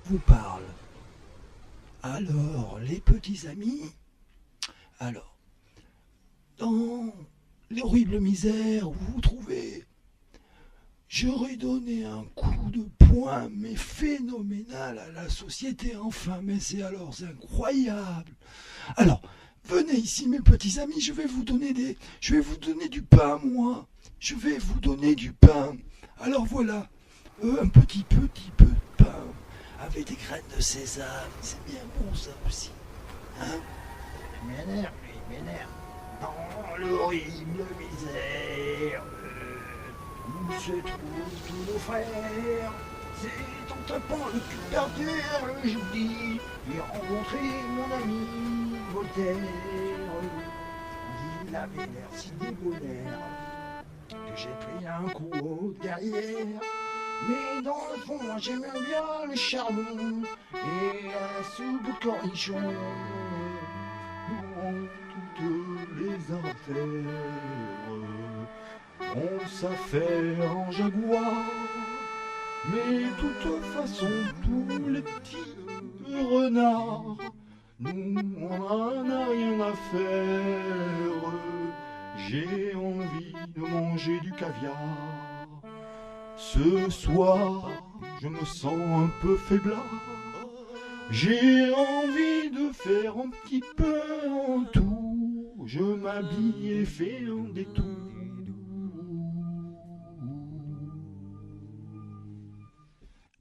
vous parle. Alors, les petits amis, alors, dans l'horrible misère où vous vous trouvez, j'aurais donné un coup de poing, mais phénoménal à la société, enfin, mais c'est alors incroyable. Alors, venez ici, mes petits amis, je vais vous donner du pain, moi. Je vais vous donner du pain. Alors voilà, un petit peu de pain avec des graines de sésame, c'est bien bon ça aussi. Hein? Il m'énerve, lui, il m'énerve. Dans l'horrible misère où se trouvent tous nos frères, c'est en tapant le cul par terre, je vous dis, j'ai rencontré mon ami Voltaire. Il avait l'air si débonnaire que j'ai pris un coup au derrière. Mais dans le fond, moi j'aimais bien le charbon et la soupe au cornichon. Dans toutes les artères, on s'affaire en jaguar. Mais de toute façon, tous les petits renards, nous on en a rien à faire. J'ai envie de manger du caviar. Ce soir, je me sens un peu faiblard. J'ai envie de faire un petit peu en tout. Je m'habille et fais un détour.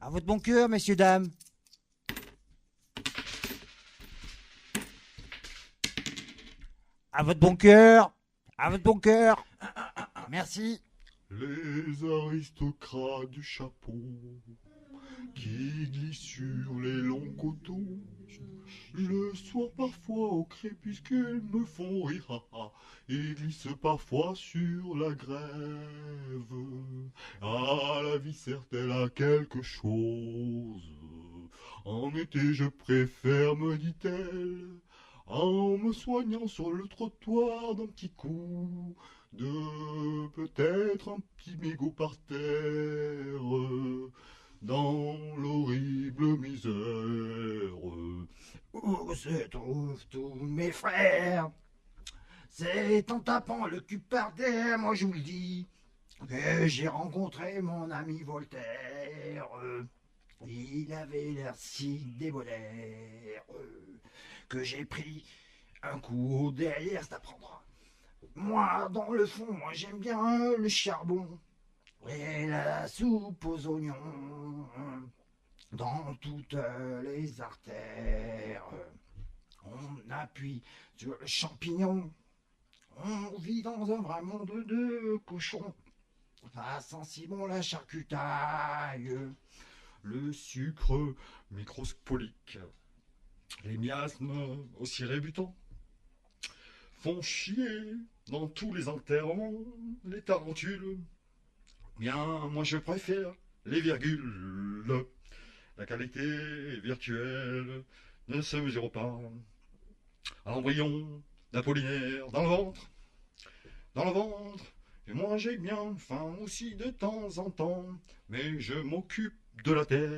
À votre bon cœur, messieurs, dames. À votre bon cœur. À votre bon cœur. Merci. Les aristocrates du chapeau qui glissent sur les longs coteaux. Le soir parfois au crépuscule me font rire et glissent parfois sur la grève. Ah, la vie sert-elle à quelque chose? En été je préfère, me dit-elle, en me soignant sur le trottoir d'un petit coup de peut-être un petit mégot par terre dans l'horrible misère où se trouvent tous mes frères. C'est en tapant le cul par terre, moi je vous le dis, que j'ai rencontré mon ami Voltaire. Il avait l'air si débonnaire que j'ai pris un coup au derrière, c'est à prendre. Moi, dans le fond, moi j'aime bien le charbon et la soupe aux oignons. Dans toutes les artères, on appuie sur le champignon. On vit dans un vrai monde de cochons. Pas sensible la charcutaille, le sucre microscopique, les miasmes aussi rébutants font chier dans tous les enterrements les tarentules. Bien, moi je préfère les virgules. La qualité virtuelle ne se mesure pas à l'embryon d'Apollinaire dans le ventre. Dans le ventre, et moi j'ai bien faim aussi de temps en temps, mais je m'occupe de la terre.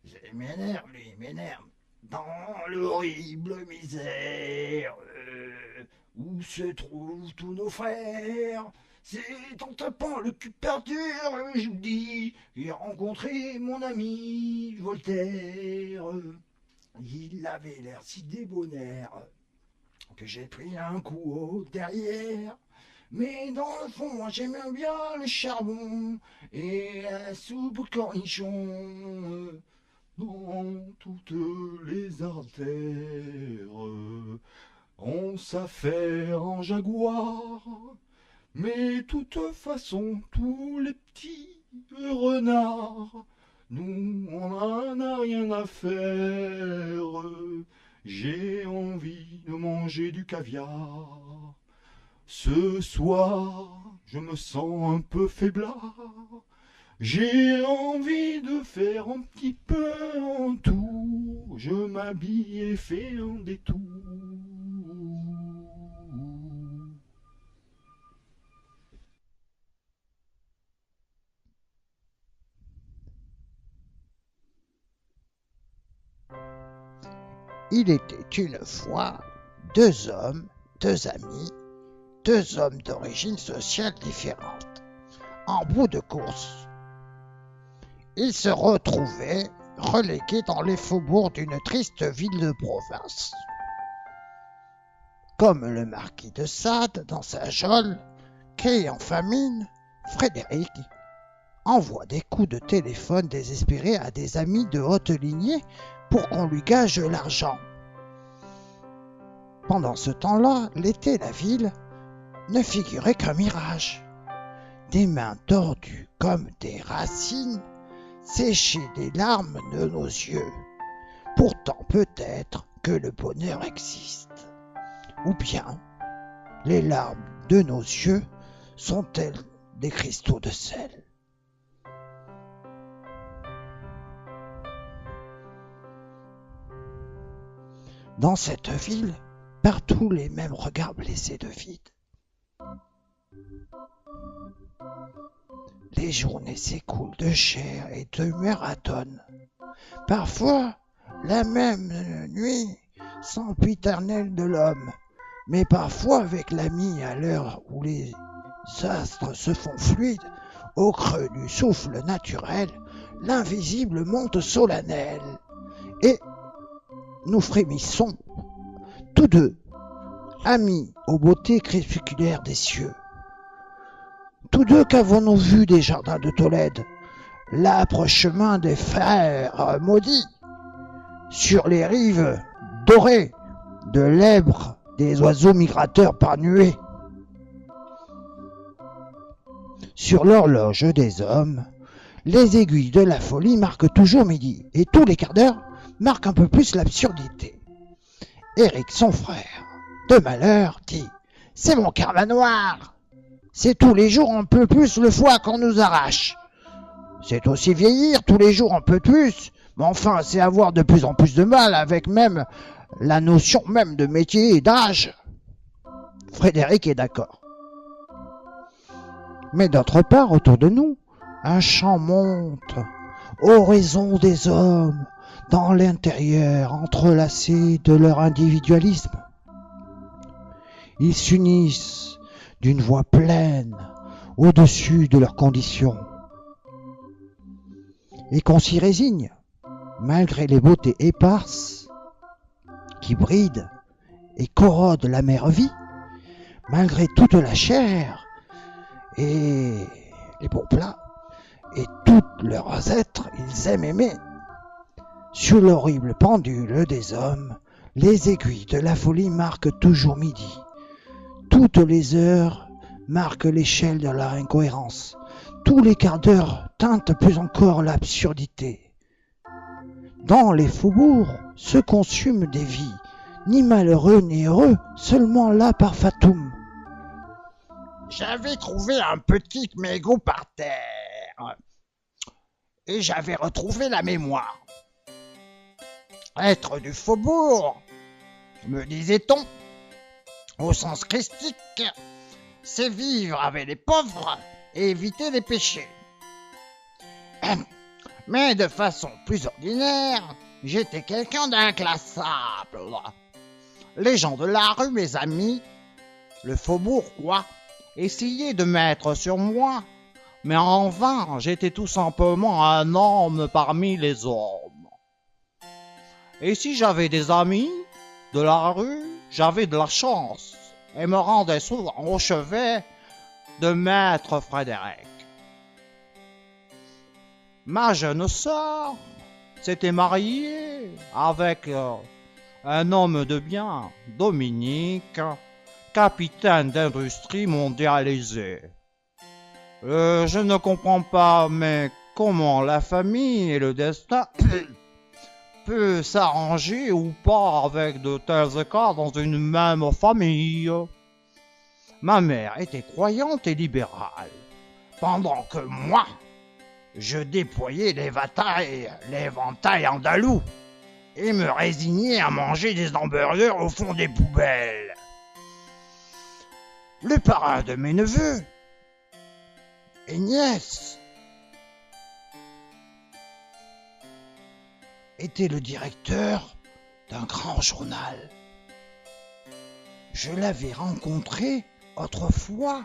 Il m'énerve, lui, il m'énerve. Dans l'horrible misère où se trouvent tous nos frères, c'est en tapant le cul par terre, je vous dis, j'ai rencontré mon ami Voltaire. Il avait l'air si débonnaire que j'ai pris un coup au derrière. Mais dans le fond, moi j'aimais bien le charbon et la soupe au cornichon. Dans toutes les artères, on s'affaire en jaguar. Mais de toute façon, tous les petits renards, nous on en a rien à faire. J'ai envie de manger du caviar. Ce soir, je me sens un peu faiblard. J'ai envie de faire un petit peu en tout. Je m'habille et fais un détour. Il était une fois deux hommes, deux amis, deux hommes d'origine sociale différente. En bout de course, ils se retrouvaient relégués dans les faubourgs d'une triste ville de province. Comme le marquis de Sade dans sa geôle, qui en famine, Frédéric envoie des coups de téléphone désespérés à des amis de haute lignée pour qu'on lui gage l'argent. Pendant ce temps-là, l'été, la ville ne figurait qu'un mirage. Des mains tordues comme des racines séchaient des larmes de nos yeux. Pourtant, peut-être que le bonheur existe. Ou bien, les larmes de nos yeux sont-elles des cristaux de sel? Dans cette ville, partout les mêmes regards blessés de vide. Les journées s'écoulent de chair et de marathon. Parfois, la même nuit, sempiternelle de l'homme, mais parfois avec l'ami à l'heure où les astres se font fluides, au creux du souffle naturel, l'invisible monte solennel. Et nous frémissons, tous deux, amis aux beautés crépusculaires des cieux. Tous deux qu'avons-nous vu des jardins de Tolède, l'âpre chemin des frères maudits, sur les rives dorées de l'Èbre des oiseaux migrateurs par nuées. Sur l'horloge des hommes, les aiguilles de la folie marquent toujours midi, et tous les quarts d'heure marquent un peu plus l'absurdité. Éric, son frère, de malheur, dit « C'est mon karma noir !» C'est tous les jours un peu plus le foie qu'on nous arrache. C'est aussi vieillir tous les jours un peu plus, mais enfin c'est avoir de plus en plus de mal avec même la notion même de métier et d'âge. Frédéric est d'accord. Mais d'autre part, autour de nous, un chant monte, oraison des hommes, dans l'intérieur entrelacé de leur individualisme. Ils s'unissent d'une voix pleine au-dessus de leurs conditions. Et qu'on s'y résigne, malgré les beautés éparses qui brident et corrodent la mère vie, malgré toute la chair et les bons plats et tous leurs êtres, ils aiment aimer. Sur l'horrible pendule des hommes, les aiguilles de la folie marquent toujours midi. Toutes les heures marquent l'échelle de la incohérence. Tous les quarts d'heure teintent plus encore l'absurdité. Dans les faubourgs se consument des vies, ni malheureux ni heureux, seulement là par fatum. J'avais trouvé un petit mégot par terre, et j'avais retrouvé la mémoire. Être du faubourg, me disait-on, au sens christique, c'est vivre avec les pauvres et éviter les péchés. Mais de façon plus ordinaire, j'étais quelqu'un d'inclassable. Les gens de la rue, mes amis, le faubourg, quoi, essayaient de mettre sur moi, mais en vain, j'étais tout simplement un homme parmi les hommes. Et si j'avais des amis de la rue, j'avais de la chance et me rendais souvent au chevet de maître Frédéric. Ma jeune sœur s'était mariée avec un homme de bien, Dominique, capitaine d'industrie mondialisée. Je ne comprends pas, mais comment la famille et le destin peut s'arranger ou pas avec de tels écarts dans une même famille. Ma mère était croyante et libérale, pendant que moi, je déployais l'éventail andalou et me résignais à manger des hamburgers au fond des poubelles. Le parrain de mes neveux et nièces était le directeur d'un grand journal. Je l'avais rencontré autrefois,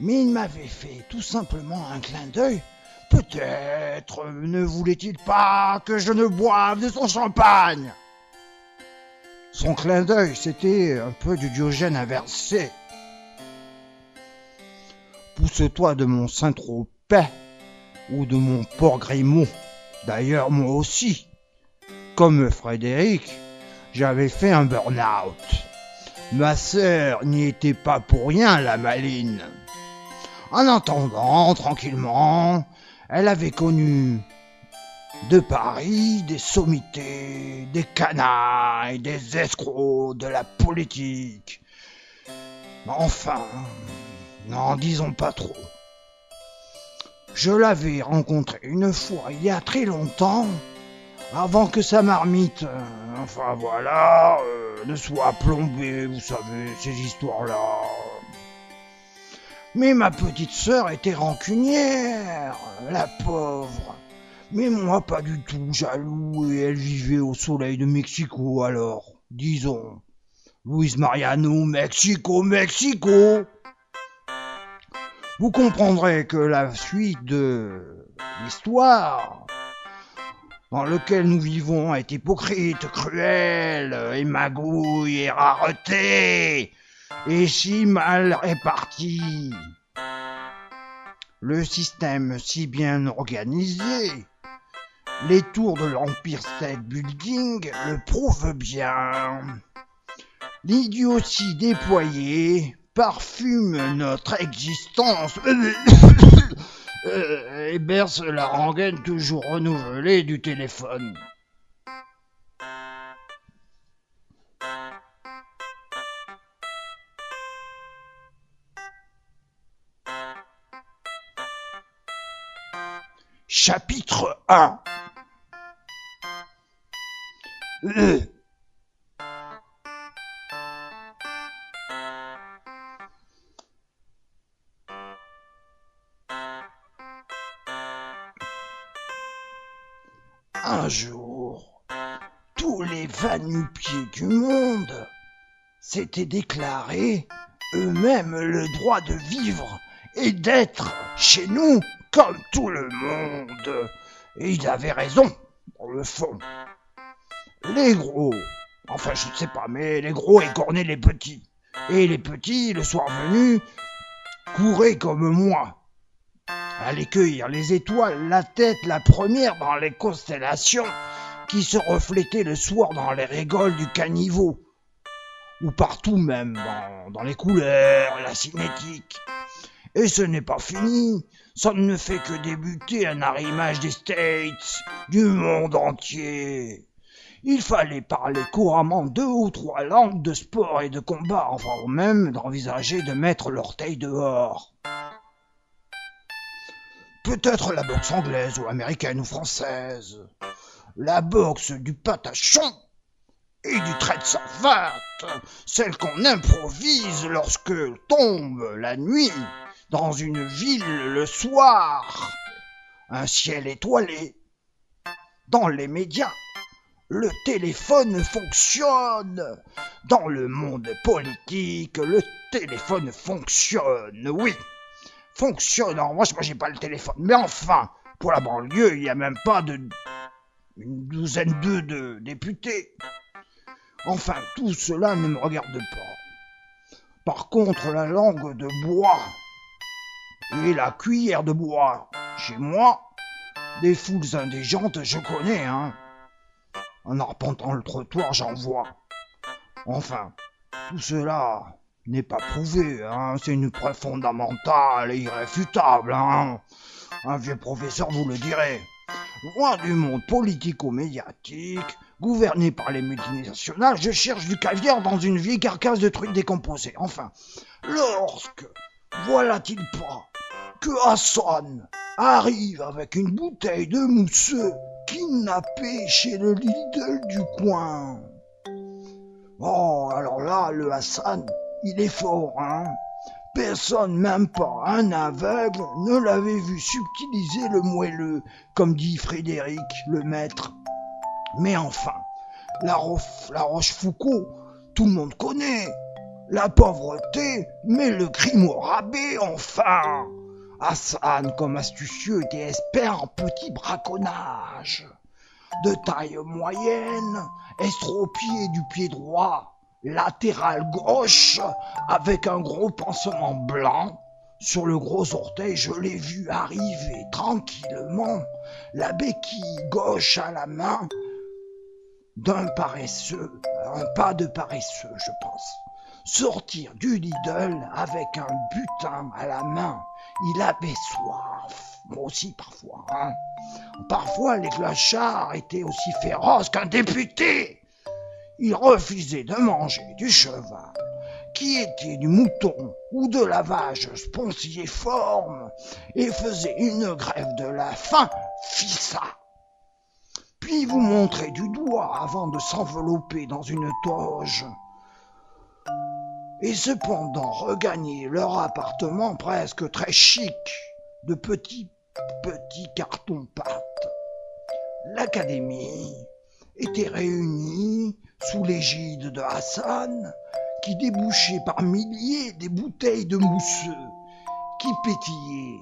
mais il m'avait fait tout simplement un clin d'œil. Peut-être ne voulait-il pas que je ne boive de son champagne. Son clin d'œil, c'était un peu du Diogène inversé. Pousse-toi de mon Saint-Tropez ou de mon Port-Grimaud. D'ailleurs, moi aussi, comme Frédéric, j'avais fait un burn-out. Ma sœur n'y était pas pour rien, la maline. En attendant, tranquillement, elle avait connu de Paris des sommités, des canailles, des escrocs, de la politique. Enfin, n'en disons pas trop. Je l'avais rencontré une fois il y a très longtemps, avant que sa marmite, enfin voilà, ne soit plombée, vous savez, ces histoires-là. Mais ma petite sœur était rancunière, la pauvre. Mais moi, pas du tout jaloux, et elle vivait au soleil de Mexico, alors, disons. Luis Mariano, Mexico, Mexico. Vous comprendrez que la suite de l'histoire dans laquelle nous vivons est hypocrite, cruelle, et magouille, et rareté, et si mal répartie. Le système si bien organisé, les tours de l'Empire State Building le prouvent bien. L'idiotie déployée parfume notre existence et berce la rengaine toujours renouvelée du téléphone. Chapitre 1. Un jour, tous les va-nu-pieds du monde s'étaient déclarés eux-mêmes le droit de vivre et d'être chez nous comme tout le monde. Et ils avaient raison, dans le fond. Les gros, enfin je ne sais pas, mais les gros écornaient les petits. Et les petits, le soir venu, couraient comme moi. Aller cueillir les étoiles, la tête la première dans les constellations qui se reflétaient le soir dans les rigoles du caniveau. Ou partout même, dans les couleurs, la cinétique. Et ce n'est pas fini, ça ne fait que débuter un arrimage des States, du monde entier. Il fallait parler couramment 2 ou 3 langues de sport et de combat, avant même d'envisager de mettre l'orteil dehors. Peut-être la boxe anglaise ou américaine ou française, la boxe du patachon et du trait de savate, celle qu'on improvise lorsque tombe la nuit dans une ville le soir, un ciel étoilé. Dans les médias, le téléphone fonctionne. Dans le monde politique, le téléphone fonctionne, oui. Fonctionne. En revanche, moi j'ai pas le téléphone. Mais enfin, pour la banlieue, il n'y a même pas une douzaine de députés. Enfin, tout cela ne me regarde pas. Par contre, la langue de bois et la cuillère de bois, chez moi, des foules indigentes, je connais, hein. En arpentant le trottoir, j'en vois. Enfin, tout cela n'est pas prouvé, hein. C'est une preuve fondamentale et irréfutable, hein. Un vieux professeur vous le dirait. Loin du monde politico-médiatique, gouverné par les multinationales, je cherche du caviar dans une vieille carcasse de trucs décomposés. Enfin, lorsque, voilà-t-il pas, que Hassan arrive avec une bouteille de mousseux kidnappé chez le Lidl du coin. Oh, alors là, le Hassan, il est fort, hein. Personne, même pas un aveugle, ne l'avait vu subtiliser le moelleux, comme dit Frédéric, le maître. Mais enfin, La Rochefoucauld, tout le monde connaît. La pauvreté, mais le crime au rabais, enfin. Hassan, comme astucieux, était expert en petits braconnages. De taille moyenne, estropié du pied droit, latéral gauche, avec un gros pansement blanc. Sur le gros orteil, je l'ai vu arriver tranquillement, la béquille gauche à la main, d'un paresseux, un pas de paresseux, je pense. Sortir du Lidl avec un butin à la main, il avait soif, moi aussi parfois. Hein. Parfois, les clochards étaet aussi féroces qu'un député. Ils refusaient de manger du cheval, qui était du mouton ou de la vache spongiforme, et faisaient une grève de la faim, fissa. Puis vous montraient du doigt avant de s'envelopper dans une toge. Et cependant regagner leur appartement presque très chic, de petits cartons-pâtes. L'académie était réunie sous l'égide de Hassan, qui débouchait par milliers des bouteilles de mousseux, qui pétillaient.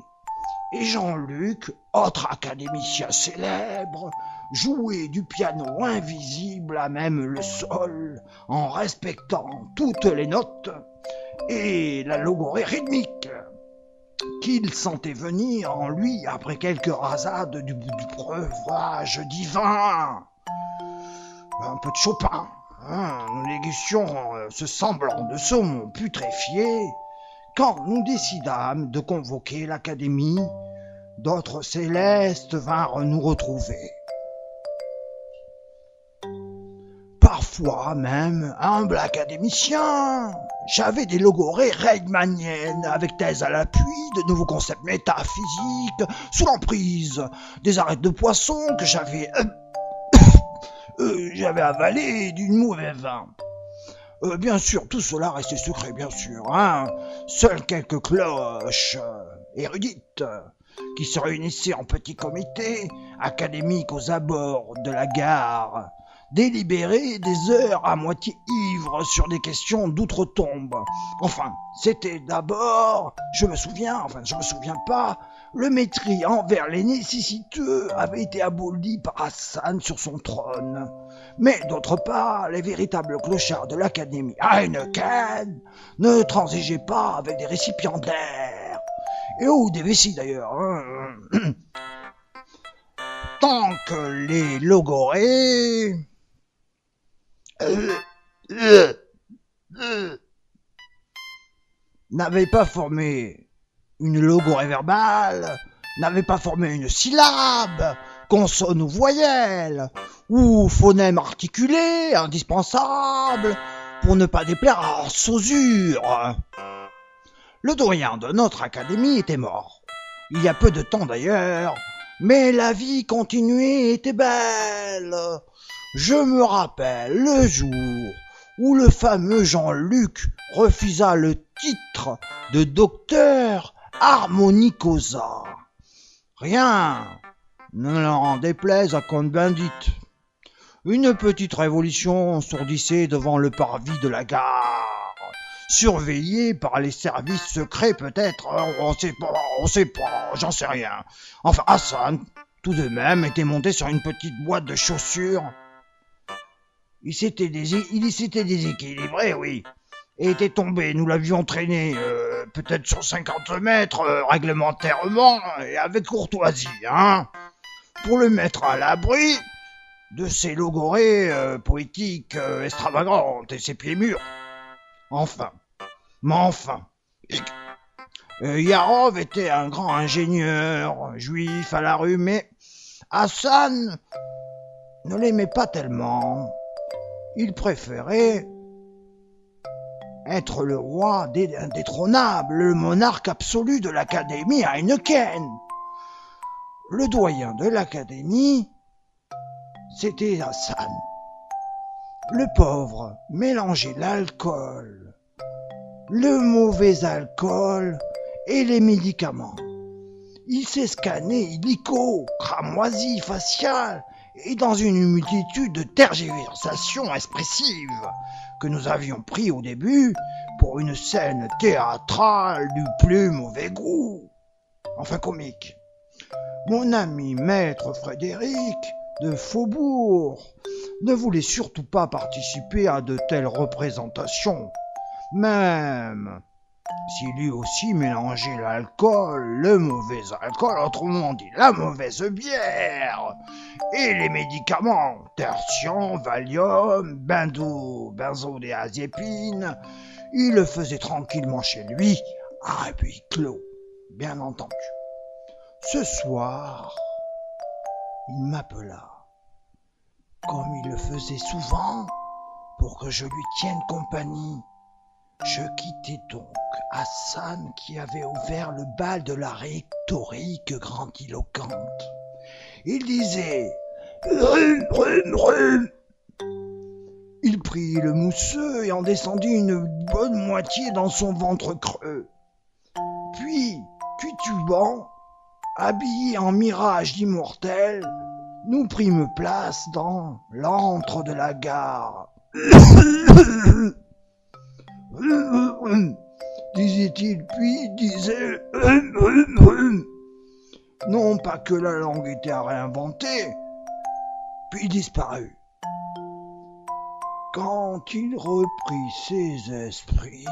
Et Jean-Luc, autre académicien célèbre, jouait du piano invisible à même le sol, en respectant toutes les notes et la logorée rythmique qu'il sentait venir en lui après quelques rasades du breuvage divin. Un peu de Chopin, hein, nous dégustions ce semblant de saumon putréfié, quand nous décidâmes de convoquer l'académie, d'autres célestes vinrent nous retrouver. Parfois même, humble académicien, j'avais des logorées régmaniennes avec thèse à l'appui de nouveaux concepts métaphysiques sous l'emprise des arêtes de poisson que j'avais avalé du mauvais vin. Bien sûr, tout cela restait secret, bien sûr. Hein. Seules quelques cloches érudites qui se réunissaient en petits comités académiques aux abords de la gare, délibérer des heures à moitié ivres sur des questions d'outre-tombe. Enfin, c'était d'abord, je me souviens pas, le mépris envers les nécessiteux avait été aboli par Hassan sur son trône. Mais d'autre part, les véritables clochards de l'académie Heineken ne transigeaient pas avec des récipiendaires, ou des vessies d'ailleurs. Hein. Tant que les logorées n'avaient pas formé une logorée verbale, n'avaient pas formé une syllabe, consonne ou voyelle, ou phonème articulé, indispensable, pour ne pas déplaire à Saussure. Le doyen de notre académie était mort, il y a peu de temps d'ailleurs, mais la vie continuée était belle. Je me rappelle le jour où le fameux Jean-Luc refusa le titre de docteur harmonicosa. Rien ne leur déplaise à Cohn-Bendit. Une petite révolution sourdissait devant le parvis de la gare, surveillée par les services secrets peut-être, on sait pas, j'en sais rien. Enfin, Hassan, tout de même, était monté sur une petite boîte de chaussures. Il s'était déséquilibré, oui, et était tombé, nous l'avions traîné, peut-être sur 50 mètres, réglementairement, et avec courtoisie, hein, pour le mettre à l'abri de ses logorées poétiques extravagantes et ses pieds mûrs. Enfin, Yarov était un grand ingénieur, juif à la rue, mais Hassan ne l'aimait pas tellement. Il préférait être le roi indétrônable, le monarque absolu de l'académie Heineken. Le doyen de l'académie, c'était Hassan. Le pauvre mélangeait l'alcool, le mauvais alcool et les médicaments. Il s'est scanné illico, cramoisi, facial, et dans une multitude de tergiversations expressives que nous avions pris au début pour une scène théâtrale du plus mauvais goût, enfin comique. Mon ami maître Frédéric de Faubourg ne voulait surtout pas participer à de telles représentations, même si lui aussi mélangeait l'alcool, le mauvais alcool, autrement dit la mauvaise bière, et les médicaments, tertian, valium, benzodiazépine. Il le faisait tranquillement chez lui, à huis clos, bien entendu. Ce soir, il m'appela, comme il le faisait souvent, pour que je lui tienne compagnie. Je quittai donc Hassan qui avait ouvert le bal de la rhétorique grandiloquente. Il disait « Rhum, rhum, rhum ». Il prit le mousseux et en descendit une bonne moitié dans son ventre creux. Puis, titubant, habillés en mirage d'immortels, nous prîmes place dans l'antre de la gare. Disait-il, puis disait non pas que la langue était à réinventer, puis disparut. Quand il reprit ses esprits,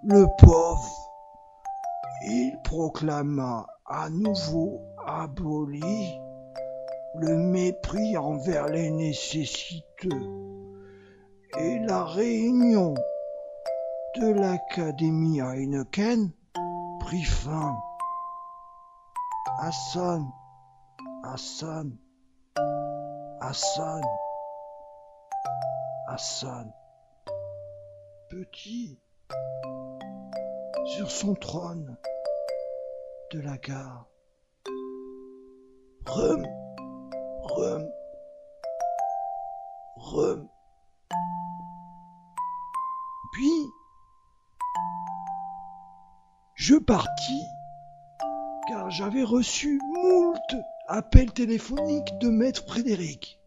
le pauvre, il proclama à nouveau aboli le mépris envers les nécessiteux et la réunion de l'Académie Heineken prit fin. Hassan, Hassan, Hassan, Hassan, petit, sur son trône de la gare. Rhum, rhum, rhum. Puis, je partis, car j'avais reçu moult appels téléphoniques de maître Frédéric.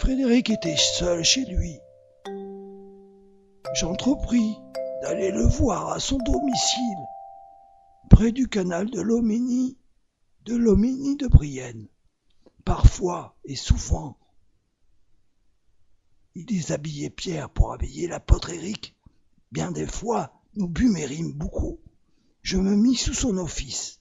Frédéric était seul chez lui. J'entrepris d'aller le voir à son domicile, près du canal de Lomini de Brienne. Parfois et souvent, il déshabillait Pierre pour habiller l'apôtre Éric. Bien des fois, nous bûmes et rîmes beaucoup. Je me mis sous son office.